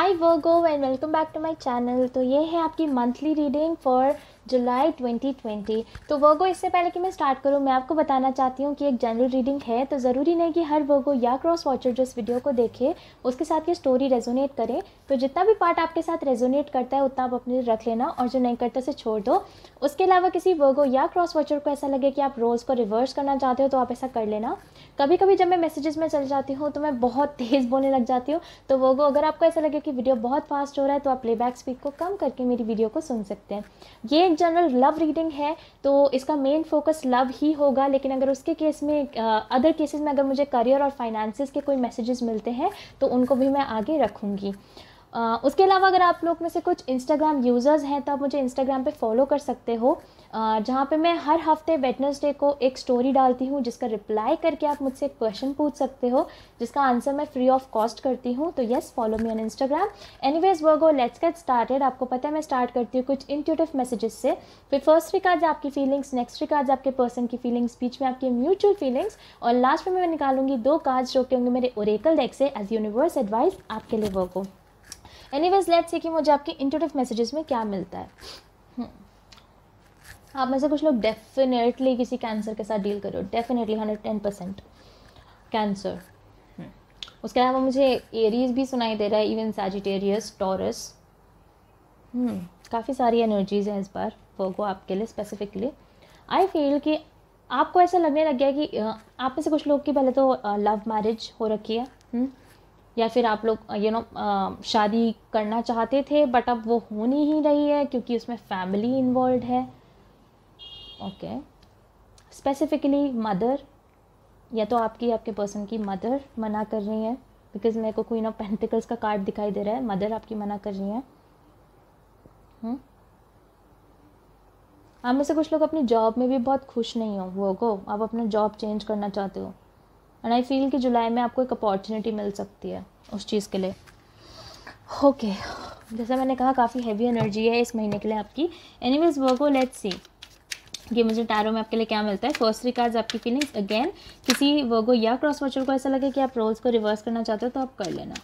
Hi Virgo and welcome back to my channel. तो ये है आपकी मंथली रीडिंग फॉर जुलाई 2020। तो वर्गो, इससे पहले कि मैं स्टार्ट करूँ, मैं आपको बताना चाहती हूँ कि एक जनरल रीडिंग है, तो ज़रूरी नहीं कि हर वर्गो या क्रॉस वॉचर जो इस वीडियो को देखे उसके साथ ये स्टोरी रेजोनेट करे। तो जितना भी पार्ट आपके साथ रेजोनेट करता है उतना आप अपने लिए रख लेना, और जो नहीं करता उसे छोड़ दो। उसके अलावा किसी वर्गो या क्रॉस वॉचर को ऐसा लगे कि आप रोज़ को रिवर्स करना चाहते हो तो आप ऐसा कर लेना। कभी कभी जब मैं मैसेजेस में चल जाती हूँ तो मैं बहुत तेज़ बोलने लग जाती हूँ, तो वर्गो अगर आपको ऐसा लगे कि वीडियो बहुत फास्ट हो रहा है तो आप प्लेबैक स्पीड को कम करके मेरी वीडियो को सुन सकते हैं। ये एक जनरल लव रीडिंग है, तो इसका मेन फोकस लव ही होगा, लेकिन अगर उसके केस में अदर केसेस में अगर मुझे करियर और फाइनेंसेस के कोई मैसेजेस मिलते हैं तो उनको भी मैं आगे रखूँगी। उसके अलावा अगर आप लोग में से कुछ इंस्टाग्राम यूज़र्स हैं तो आप मुझे इंस्टाग्राम पे फॉलो कर सकते हो, जहाँ पे मैं हर हफ्ते वेडनेसडे को एक स्टोरी डालती हूँ जिसका रिप्लाई करके आप मुझसे एक क्वेश्चन पूछ सकते हो जिसका आंसर मैं फ्री ऑफ कॉस्ट करती हूँ। तो yes, follow me on Instagram. Anyways Virgo, let's get started. आपको पता है मैं स्टार्ट करती हूँ कुछ इंट्यूटिव मैसेजेस से, फिर फर्स्ट थ्री कार्ड्स आपकी फीलिंग्स, नेक्स्ट थ्री कार्ड्स आपके पर्सन की फीलिंग्स, बीच में आपकी म्यूचुअल फीलिंग्स, और लास्ट में मैं निकालूंगी 2 कार्ड्स जो कि होंगे मेरे ओरेकल डेक से एज यूनिवर्स एडवाइस आपके लिए वर्गो। एनीवेज लेट्स सी कि मुझे आपके इंट्यूटिव मैसेजेस में क्या मिलता है। आप में से कुछ लोग डेफिनेटली किसी कैंसर के साथ डील कर रहे हो, डेफिनेटली 110% कैंसर। उसके अलावा मुझे एरीज भी सुनाई दे रहा है, इवन सैजिटेरियस, टॉरस। काफ़ी सारी एनर्जीज हैं इस बार वर्गो आपके लिए स्पेसिफिकली। आई फील कि आपको ऐसा लगने लग गया कि आप में से कुछ लोग की पहले तो लव मैरिज हो रखी है, या फिर आप लोग शादी करना चाहते थे बट अब वो हो नहीं रही है क्योंकि उसमें फैमिली इन्वॉल्व है। ओके, स्पेसिफिकली मदर, या तो आपके पर्सन की मदर मना कर रही है, बिकॉज मेरे को क्वीन ऑफ पेंटिकल्स का कार्ड दिखाई दे रहा है, मदर आपकी मना कर रही है। आप में से कुछ लोग अपनी जॉब में भी बहुत खुश नहीं हो वर्गो, आप अपना जॉब चेंज करना चाहते हो, एंड आई फील कि जुलाई में आपको एक अपॉर्चुनिटी मिल सकती है उस चीज़ के लिए। ओके, जैसा मैंने कहा काफ़ी हैवी एनर्जी है इस महीने के लिए आपकी। एनीवेज वर्गो, लेट्स सी कि मुझे टैरो में आपके लिए क्या मिलता है। फर्स्ट थ्री कार्ड्स आपकी फीलिंग्स। अगेन किसी वर्गो या क्रॉस वॉचर को ऐसा लगे कि आप रोल्स को रिवर्स करना चाहते हो तो आप कर लेना।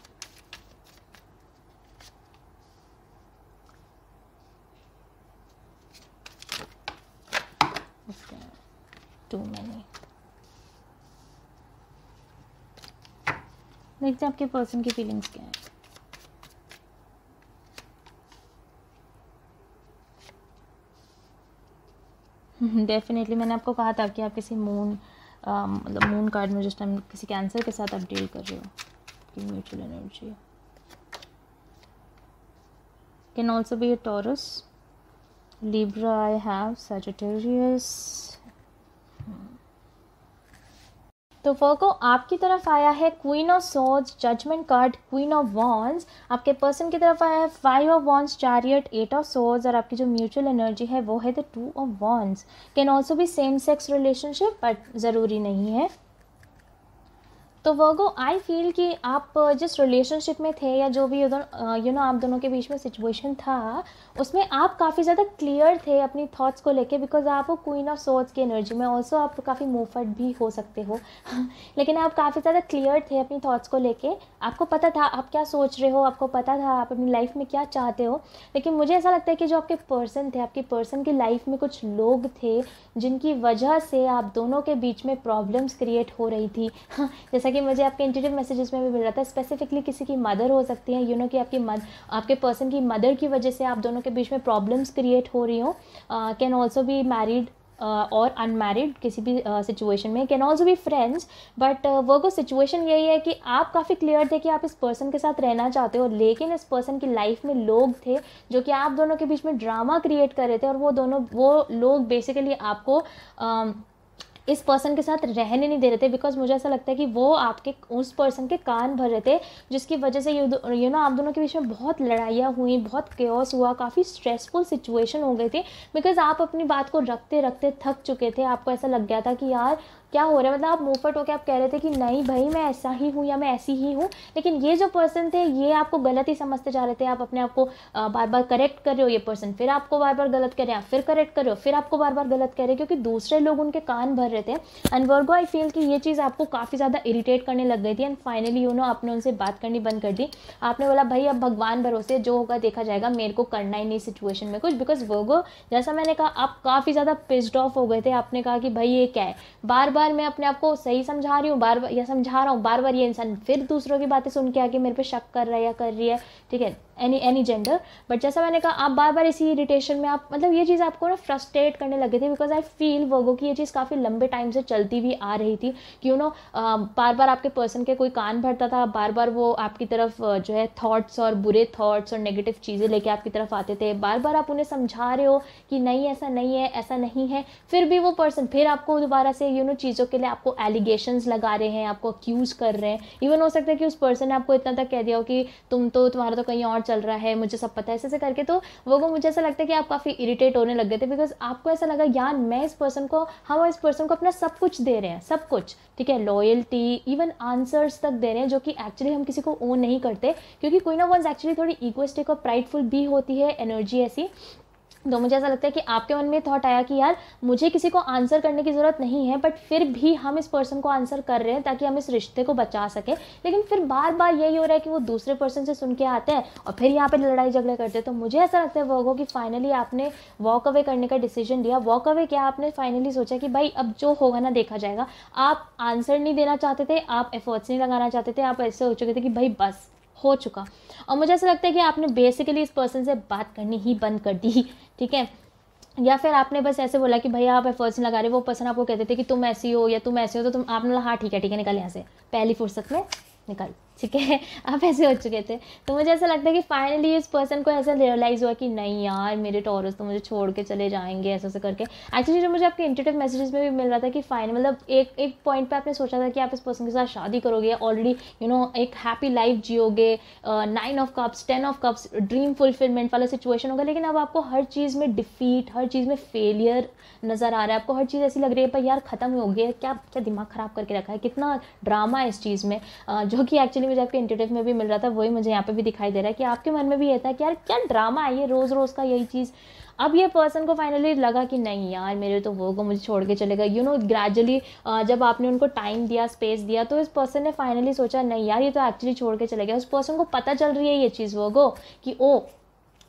Too many. देखते हैं आपके पर्सन की फीलिंग्स क्या है। डेफिनेटली मैंने आपको कहा था कि आप किसी मतलब मून कार्ड में जिस टाइम किसी कैंसर के साथ आप डील कर रहे हो कि mutual energy can also be a Taurus, Libra, I have Sagittarius. तो वर्गो आपकी तरफ आया है queen of swords, judgement card, queen of wands. आपके पर्सन की तरफ आया है 5 of wands, chariot, 8 of swords, और आपकी जो म्यूचुअल एनर्जी है वो है the 2 of wands. Can also भी सेम सेक्स रिलेशनशिप, बट ज़रूरी नहीं है। तो वर्गो आई फील कि आप जिस रिलेशनशिप में थे या जो भी आप दोनों के बीच में सिचुएशन था उसमें आप काफ़ी ज़्यादा क्लियर थे अपनी थॉट्स को लेके, बिकॉज आप क्वीन ऑफ सोर्ड्स की एनर्जी में ऑल्सो आप काफ़ी मूवफट भी हो सकते हो लेकिन आप काफ़ी ज़्यादा क्लियर थे अपनी थॉट्स को लेके। आपको पता था आप क्या सोच रहे हो, आपको पता था आप अपनी लाइफ में क्या चाहते हो। लेकिन मुझे ऐसा लगता है कि जो आपके पर्सन थे, आपके पर्सन की लाइफ में कुछ लोग थे जिनकी वजह से आप दोनों के बीच में प्रॉब्लम्स क्रिएट हो रही थी जैसा कि मुझे आपके इंट्यूटिव मैसेजेस में भी मिल रहा था। स्पेसिफिकली किसी की मदर हो सकती है, कि आपके पर्सन की मदर की वजह से आप दोनों के बीच में प्रॉब्लम्स क्रिएट हो रही हो। कैन ऑल्सो बी मैरिड और अनमैरिड किसी भी सिचुएशन में, can also be friends. But Virgo situation यही है कि आप काफ़ी क्लियर थे कि आप इस पर्सन के साथ रहना चाहते हो, लेकिन इस पर्सन की लाइफ में लोग थे जो कि आप दोनों के बीच में ड्रामा क्रिएट कर रहे थे, और वो लोग बेसिकली आपको इस पर्सन के साथ रहने नहीं दे रहे थे, बिकॉज मुझे ऐसा लगता है कि वो आपके उस पर्सन के कान भर रहे थे, जिसकी वजह से आप दोनों के बीच में बहुत लड़ाइयाँ हुई, बहुत केओस हुआ, काफ़ी स्ट्रेसफुल सिचुएशन हो गई थी, बिकॉज आप अपनी बात को रखते रखते थक चुके थे। आपको ऐसा लग गया था कि यार क्या हो रहा है, मतलब आप मुँहफट होकर आप कह रहे थे कि नहीं भाई मैं ऐसा ही हूँ या मैं ऐसी ही हूँ, लेकिन ये जो पर्सन थे ये आपको गलत ही समझते जा रहे थे। आप अपने आप को बार बार करेक्ट कर रहे हो, ये पर्सन फिर आपको बार बार गलत कह रहे हैं, आप फिर करेक्ट कर रहे हो, फिर आपको बार बार गलत कह रहे हैं, क्योंकि दूसरे लोग उनके कान भर रहे रहे थे। एंड वर्गो आई फील कि ये चीज़ आपको काफ़ी ज़्यादा इरिटेट करने लग गई थी एंड फाइनली आपने उनसे बात करनी बंद कर दी। आपने बोला भाई अब भगवान भरोसे जो होगा देखा जाएगा, मेरे को करना ही नहीं सिचुएशन में कुछ। बिकॉज वर्गो जैसा मैंने कहा आप काफ़ी ज़्यादा पिस्ड ऑफ हो गए थे। आपने कहा कि भाई ये क्या है, बार बार मैं अपने आप को सही समझा रही हूँ, बार बार या समझा रहा हूँ, बार बार ये इंसान फिर दूसरों की बातें सुन के आके मेरे पे शक कर रहा है या कर रही है, ठीक है, एनी जेंडर। बट जैसा मैंने कहा आप बार बार इसी इरिटेशन में आप मतलब ये चीज़ आपको ना फ्रस्ट्रेट करने लगे थे। बिकॉज आई फील वर्गो की ये चीज़ काफ़ी लंबे टाइम से चलती भी आ रही थी कि बार बार आपके पर्सन के कोई कान भरता था, बार बार वो आपकी तरफ जो है थॉट्स और बुरे थॉट्स और नेगेटिव चीज़ें लेके आपकी तरफ आते थे। बार बार आप उन्हें समझा रहे हो कि नहीं ऐसा नहीं है, ऐसा नहीं है, फिर भी वो पर्सन फिर आपको दोबारा से चीज़ों के लिए आपको एलिगेशंस लगा रहे हैं, आपको अक्यूज़ कर रहे हैं। इवन हो सकता है कि उस पर्सन ने आपको इतना तक कह दिया हो कि तुम्हारा तो कहीं और चल रहा है, मुझे सब पता है, ऐसे करके। तो वो मुझे ऐसा लगता है कि आप काफ़ी इरिटेट होने लग गए थे। बिकॉज आपको ऐसा लगा यार हम इस पर्सन को अपना सब कुछ दे रहे हैं, सब कुछ, ठीक है, लॉयल्टी, इवन आंसर्स तक दे रहे हैं, जो कि एक्चुअली हम किसी को ओन नहीं करते। क्योंकि क्वीन ऑफ वंस एक्चुअली थोड़ी इगोइस्टिक और प्राइडफुल भी होती है, एनर्जी ऐसी। तो मुझे ऐसा लगता है कि आपके मन में थॉट आया कि यार मुझे किसी को आंसर करने की ज़रूरत नहीं है, बट फिर भी हम इस पर्सन को आंसर कर रहे हैं ताकि हम इस रिश्ते को बचा सकें। लेकिन फिर बार बार यही हो रहा है कि वो दूसरे पर्सन से सुन के आते हैं और फिर यहाँ पे लड़ाई झगड़े करते हैं। तो मुझे ऐसा लगता है वर्गो कि फाइनली आपने वॉक अवे करने का डिसीजन लिया। वॉक अवे क्या, आपने फाइनली सोचा कि भाई अब जो होगा ना देखा जाएगा। आप आंसर नहीं देना चाहते थे, आप एफर्ट्स नहीं लगाना चाहते थे, आप ऐसे हो चुके थे कि भाई बस हो चुका। और मुझे ऐसा लगता है कि आपने बेसिकली इस पर्सन से बात करनी ही बंद कर दी, ठीक है। या फिर आपने बस ऐसे बोला कि भैया आप एफर्ट्स लगा रहे, वो पर्सन आपको कहते थे कि तुम ऐसी हो या तुम ऐसे हो, तो आपने बोला हाँ ठीक है निकल यहाँ से, पहली फुर्सत में निकल, ठीक है। आप ऐसे हो चुके थे। तो मुझे ऐसा लगता है कि फाइनली इस पर्सन को ऐसा रियलाइज़ हुआ कि नहीं यार मेरे टॉरस तो मुझे छोड़ के चले जाएंगे, ऐसे करके। एक्चुअली जो मुझे आपके इंटरव्यू मैसेजेस में भी मिल रहा था कि फाइनल मतलब एक पॉइंट पे आपने सोचा था कि आप इस पर्सन के साथ शादी करोगे, ऑलरेडी एक हैप्पी लाइफ जियोगे, 9 of cups 10 of cups dream fulfilment वाला सिचुएशन होगा। लेकिन अब आपको हर चीज़ में डिफीट, हर चीज़ में फेलियर नज़र आ रहा है। आपको हर चीज़ ऐसी लग रही है पर यार ख़त्म हो गया, क्या क्या दिमाग ख़राब करके रखा है, कितना ड्रामा है इस चीज़ में, जो कि एक्चुअली मुझे आपके इंटरव्यू में भी मिल रहा था, वही मुझे यहाँ पे भी दिखाई दे रहा है कि आपके मन में भी ये था कि यार क्या ड्रामा है ये रोज़ रोज़ का यही चीज़। अब ये पर्सन को फाइनली लगा कि नहीं यार मेरे तो वो मुझे छोड़ के चले गए। ग्रेजुअली जब आपने उनको टाइम दिया, स्पेस दिया, तो इस पर्सन ने फाइनली सोचा नहीं यार ये तो एक्चुअली छोड़ के चले गया। उस पर्सन को पता चल रही है ये चीज़ वो कि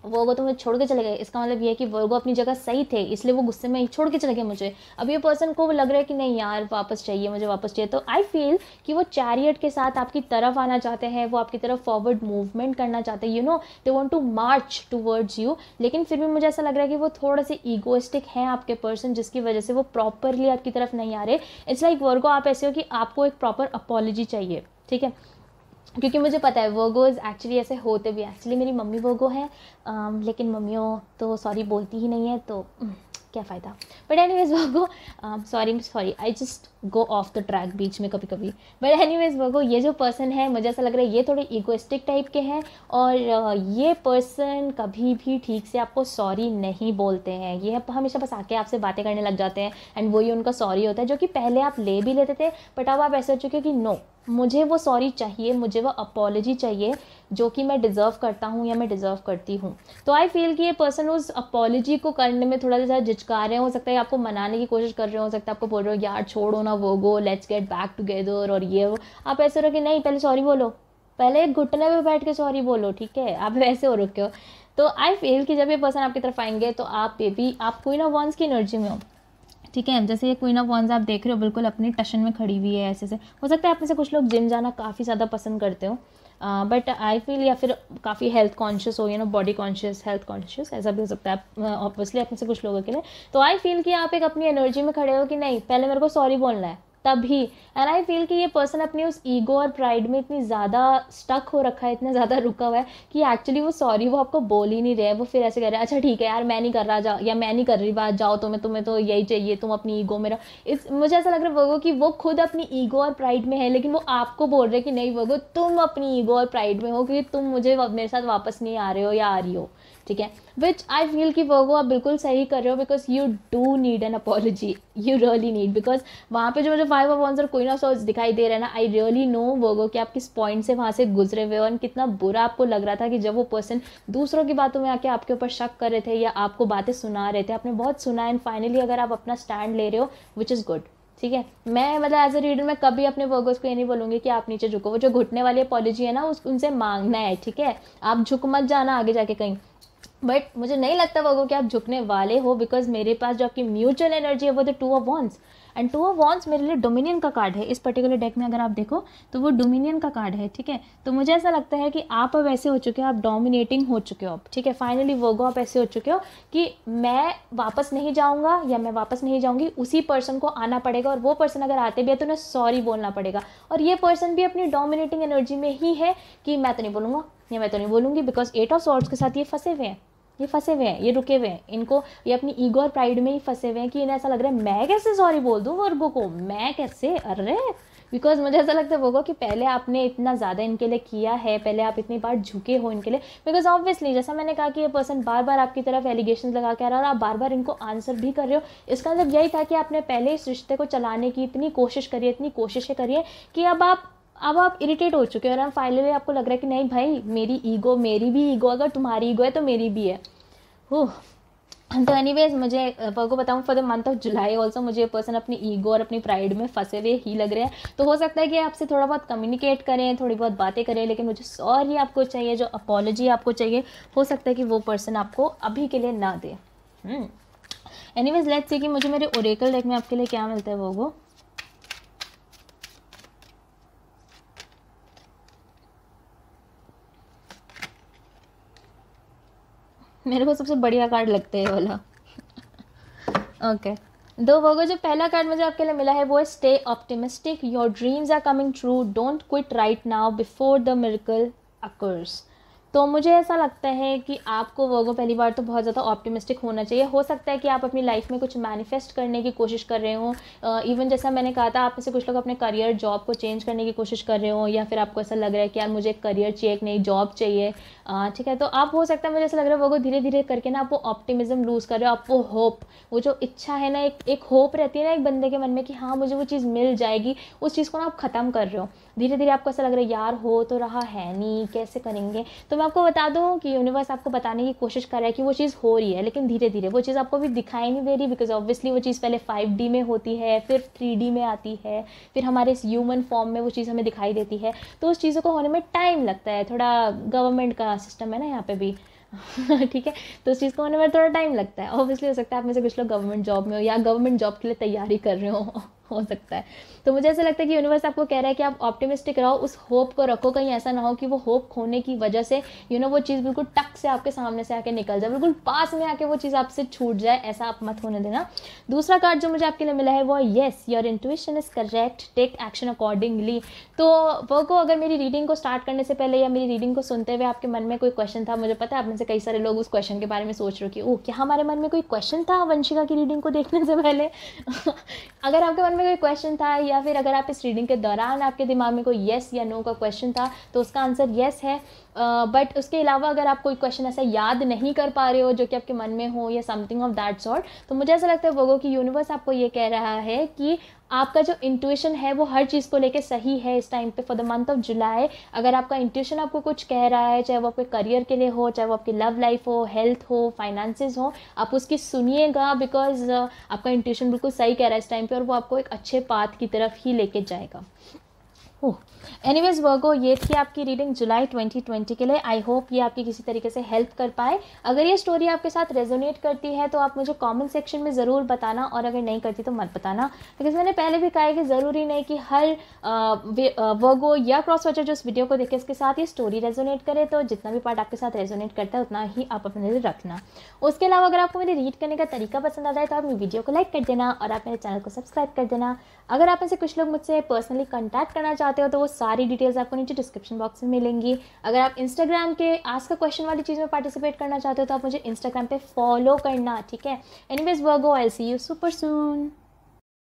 वो तो मुझे छोड़ के चले गए, इसका मतलब ये है कि वो अपनी जगह सही थे, इसलिए वो गुस्से में ही छोड़ के चले गए मुझे। अब ये पर्सन को लग रहा है कि नहीं यार वापस चाहिए, मुझे वापस चाहिए। तो आई फील कि वो चैरियट के साथ आपकी तरफ आना चाहते हैं, वो आपकी तरफ फॉरवर्ड मूवमेंट करना चाहते हैं, they want to march towards you. लेकिन फिर भी मुझे ऐसा लग रहा है कि वो थोड़े से ईगोइस्टिक हैं आपके पर्सन, जिसकी वजह से वो प्रॉपरली आपकी तरफ नहीं आ रहे। इट्स लाइक वर्गो आप ऐसे हो कि आपको एक प्रॉपर अपॉलॉजी चाहिए, ठीक है। क्योंकि मुझे पता है वर्गोज एक्चुअली ऐसे होते भी। एक्चुअली मेरी मम्मी वर्गो है, लेकिन मम्मियों तो सॉरी बोलती ही नहीं है, तो क्या फ़ायदा। But anyways virgo, sorry I just go off the track बीच में कभी कभी। बट एनीवेज वर्गो, ये जो पर्सन है मुझे ऐसा लग रहा है ये थोड़े ईगोइस्टिक टाइप के हैं, और ये पर्सन कभी भी ठीक से आपको सॉरी नहीं बोलते हैं। ये हमेशा बस आके आपसे बातें करने लग जाते हैं एंड वही उनका सॉरी होता है, जो कि पहले आप ले भी लेते थे, बट अब आप ऐसे हो चुके हो कि नो, मुझे वो सॉरी चाहिए, मुझे वो अपॉलॉजी चाहिए जो कि मैं डिज़र्व करता हूँ या मैं डिज़र्व करती हूँ। तो आई फील कि ये पर्सन उस अपॉलॉजी को करने में थोड़ा सा झिझका रहे हैं। हो सकता है आपको मनाने की कोशिश कर रहे हो सकता है आपको बोल रहे हो यार छोड़ो ना वो लेट्स गेट बैक टुगेदर, और ये वो। आप ऐसे रहो कि नहीं पहले सॉरी बोलो, पहले एक घुटने पे बैठ के सॉरी बोलो, ठीक है। आप वैसे हो रुके हो। तो आई फील कि जब ये पर्सन आपकी तरफ आएंगे तो आप क्वीन ऑफ वंस की एनर्जी में हो, ठीक है। जैसे ये क्वीन ऑफ वंस आप देख रहे हो बिल्कुल अपनी टशन में खड़ी हुई है, ऐसे हो सकता है आप में से कुछ लोग जिम जाना काफ़ी ज़्यादा पसंद करते हो, बट आई फील या फिर काफ़ी हेल्थ कॉन्शियस हो, बॉडी कॉन्शियस, हेल्थ कॉन्शियस, ऐसा भी हो सकता है ऑब्वियसली आप में से कुछ लोगों के लिए। तो आई फील कि आप एक अपनी एनर्जी में खड़े हो कि नहीं पहले मेरे को सॉरी बोलना है तभी। एंड आई फील कि ये पर्सन अपनी उस ईगो और प्राइड में इतनी ज़्यादा स्टक हो रखा है, इतना ज़्यादा रुका हुआ है कि एक्चुअली वो सॉरी वो आपको बोल ही नहीं रहे। वो फिर ऐसे कह रहे हैं अच्छा ठीक है यार मैं नहीं कर रहा, या मैं नहीं कर रही बात, जाओ तुम्हें तो यही चाहिए, तुम अपनी ईगो में रहो। मुझे ऐसा लग रहा है वो कि वो खुद अपनी ईगो और प्राइड में है, लेकिन वो आपको बोल रहे कि नहीं वो तुम अपनी ईगो और प्राइड में हो क्योंकि तुम मुझे मेरे साथ वापस नहीं आ रहे हो या आ रही हो, ठीक है। विच आई फील कि वो आप बिल्कुल सही कर रहे हो, because you do need an apology, you really need. Because वहाँ पे जो मुझे 5 ऑफ वंस और क्वीन ऑफ सॉर्ड्स दिखाई दे रहा है ना, आई रियली नो वो कि आप किस पॉइंट से वहाँ से गुजरे हुए हो और कितना बुरा आपको लग रहा था कि जब वो पर्सन दूसरों की बातों में आके आपके ऊपर शक कर रहे थे या आपको बातें सुना रहे थे। आपने बहुत सुना एंड फाइनली अगर आप अपना स्टैंड ले रहे हो विच इज़ गुड, ठीक है। मैं मतलब एज अ रीडर मैं कभी अपने वर्गोस को ये नहीं बोलूँगी कि आप नीचे झुको, वो जो घुटने वाली अपॉलॉजी है ना उनसे मांगना है, ठीक है। आप झुक मत जाना आगे जाके कहीं, बट मुझे नहीं लगता वर्गो कि आप झुकने वाले हो, बिकॉज मेरे पास जो आपकी म्यूचुअल एनर्जी है वो तो 2 of wands, and 2 of wands मेरे लिए डोमिनियन का कार्ड है इस पर्टिकुलर डेक में। अगर आप देखो तो वो डोमिनियन का कार्ड है, ठीक है। तो मुझे ऐसा लगता है कि आप अब ऐसे हो चुके हो, आप डोमिनेटिंग हो चुके हो अब, ठीक है। फाइनली वर्गो आप ऐसे हो चुके हो कि मैं वापस नहीं जाऊँगा या मैं वापस नहीं जाऊँगी, उसी पर्सन को आना पड़ेगा, और वो पर्सन अगर आते भी है तो उन्हें सॉरी बोलना पड़ेगा। और ये पर्सन भी अपनी डोमिनेटिंग एनर्जी में ही है कि मैं तो नहीं बोलूँगा या मैं तो नहीं बोलूँगी, बिकॉज 8 ऑफ सॉर्ड्स के साथ ये फंसे हुए हैं, ये फंसे हुए हैं, ये रुके हुए हैं, इनको ये अपनी ईगो और प्राइड में ही फंसे हुए हैं कि इन्हें ऐसा लग रहा है मैं कैसे सॉरी बोल दूँ वर्गो को, मैं कैसे, अरे बिकॉज मुझे ऐसा लगता है वर्गो कि पहले आपने इतना ज़्यादा इनके लिए किया है, पहले आप इतनी बार झुके हो इनके लिए, बिकॉज ऑब्वियसली जैसा मैंने कहा कि ये पर्सन बार बार आपकी तरफ एलिगेशन लगा के आ रहा है और आप बार बार इनको आंसर भी कर रहे हो। इसका मतलब यही था कि आपने पहले इस रिश्ते को चलाने की इतनी कोशिश करी है, इतनी कोशिशें करी है कि अब आप इरिटेट हो चुके हो, और अब फाइनली आपको लग रहा है कि नहीं भाई मेरी ईगो, मेरी भी ईगो, अगर तुम्हारी ईगो है तो मेरी भी है। ओह, तो एनीवेज मुझे वर्गो बताऊँ for the month of July also मुझे पर्सन अपनी ईगो और अपनी प्राइड में फंसे हुए ही लग रहे हैं। तो हो सकता है कि आपसे थोड़ा बहुत कम्युनिकेट करें, थोड़ी बहुत बातें करें, लेकिन मुझे सॉरी आपको चाहिए, जो अपॉलॉजी आपको चाहिए, हो सकता है कि वो पर्सन आपको अभी के लिए ना दे। एनीवेज लेट्स सी कि मुझे मेरे ओरेकल डेक में आपके लिए क्या मिलता है वर्गो। मेरे को सबसे बढ़िया कार्ड लगता है वाला। ओके, दो वर्गो जो पहला कार्ड मुझे आपके लिए मिला है वो है stay optimistic, your dreams are coming true, don't quit right now before the miracle occurs. तो मुझे ऐसा लगता है कि आपको वर्गो पहली बार तो बहुत ज़्यादा ऑप्टिमिस्टिक होना चाहिए। हो सकता है कि आप अपनी लाइफ में कुछ मैनिफेस्ट करने की कोशिश कर रहे हो, इवन जैसा मैंने कहा था आप में से कुछ लोग अपने करियर जॉब को चेंज करने की कोशिश कर रहे हो, या फिर आपको ऐसा लग रहा है कि यार मुझे एक करियर चाहिए, एक नई जॉब चाहिए, ठीक है। तो आप हो सकता है, मुझे ऐसा लग रहा है वर्गो धीरे धीरे करके ना आप वो ऑप्टिमिज्म लूज़ कर रहे हो, आप वो होप, वो जो इच्छा है ना, एक होप रहती है ना एक बंदे के मन में कि हाँ मुझे वो चीज़ मिल जाएगी, उस चीज़ को ना आप ख़त्म कर रहे हो धीरे धीरे। आपको ऐसा लग रहा है यार हो तो रहा है नहीं, कैसे करेंगे। तो मैं आपको बता दूं कि यूनिवर्स आपको बताने की कोशिश कर रहा है कि वो चीज़ हो रही है, लेकिन धीरे धीरे वो चीज़ आपको भी दिखाई नहीं दे रही, बिकॉज ऑब्वियसली वो चीज़ पहले 5D में होती है, फिर 3D में आती है, फिर हमारे इस ह्यूमन फॉर्म में वो चीज़ हमें दिखाई देती है। तो उस चीज़ों को होने में टाइम लगता है, थोड़ा गवर्नमेंट का सिस्टम है ना यहाँ पे भी ठीक है। तो उस चीज़ को होने में थोड़ा टाइम लगता है। ऑब्वियसली हो सकता है आप में से कुछ लोग गवर्नमेंट जॉब में हो या गवर्नमेंट जॉब के लिए तैयारी कर रहे हो सकता है। तो मुझे ऐसा लगता है कि यूनिवर्स आपको कह रहा है कि आप ऑप्टिमिस्टिक रहो, उस होप को रखो, कहीं ऐसा ना हो कि वो होप खोने की वजह से वो चीज़ बिल्कुल टक से आपके सामने से आके निकल जाए, बिल्कुल पास में आके वो चीज़ आपसे छूट जाए, ऐसा आप मत होने देना। दूसरा कार्ड जो मुझे आपके लिए मिला है वो yes, your intuition is correct, take action accordingly. तो वो को अगर मेरी रीडिंग को स्टार्ट करने से पहले या मेरी रीडिंग को सुनते हुए आपके मन में कोई क्वेश्चन था, मुझे पता है आप में से कई सारे लोग उस क्वेश्चन के बारे में सोच रहे हो कि ओह क्या हमारे मन में कोई क्वेश्चन था वंशिका की रीडिंग को देखने से पहले अगर आपके मन में कोई क्वेश्चन था या फिर अगर आप इस रीडिंग के दौरान आपके दिमाग में कोई येस या नो का क्वेश्चन था तो उसका आंसर येस है। बट उसके अलावा अगर आप कोई क्वेश्चन ऐसा याद नहीं कर पा रहे हो जो कि आपके मन में हो या समथिंग ऑफ दैट सॉर्ट, तो मुझे ऐसा लगता है वो कि यूनिवर्स आपको ये कह रहा है कि आपका जो इंट्यूशन है वो हर चीज़ को लेके सही है इस टाइम पे for the month of July. अगर आपका इंट्यूशन आपको कुछ कह रहा है, चाहे वो आपके करियर के लिए हो, चाहे वो आपकी लव लाइफ हो, हेल्थ हो, फाइनेंसेस हो, आप उसकी सुनिएगा, बिकॉज आपका इंट्यूशन बिल्कुल सही कह रहा है इस टाइम पे और वो आपको एक अच्छे पाथ की तरफ ही लेके जाएगा। एनीवेज वर्गो, ये थी आपकी रीडिंग जुलाई 2020 के लिए। आई होप ये आपकी किसी तरीके से हेल्प कर पाए। अगर ये स्टोरी आपके साथ रेजोनेट करती है तो आप मुझे कमेंट सेक्शन में ज़रूर बताना, और अगर नहीं करती तो मत बताना, बिकॉज मैंने पहले भी कहा है कि ज़रूरी नहीं कि हर वर्गो या क्रॉस वॉचर जो इस वीडियो को देखे उसके साथ ये स्टोरी रेजोनेट करे। तो जितना भी पार्ट आपके साथ रेजोनेट करता है उतना ही आप अपने लिए रखना। उसके अलावा अगर आपको मेरे रीड करने का तरीका पसंद आता है तो आप मेरी वीडियो को लाइक कर देना और आप मेरे चैनल को सब्सक्राइब कर देना। अगर आप में से कुछ लोग मुझसे पर्सनली कॉन्टैक्ट करना चाहते हो तो वो सारी डिटेल्स आपको नीचे डिस्क्रिप्शन बॉक्स में मिलेंगी। अगर आप इंस्टाग्राम के आस्क अ क्वेश्चन वाली चीज़ में पार्टिसिपेट करना चाहते हो तो आप मुझे इंस्टाग्राम पे फॉलो करना, ठीक है। Anyways Virgo, I will see you super soon.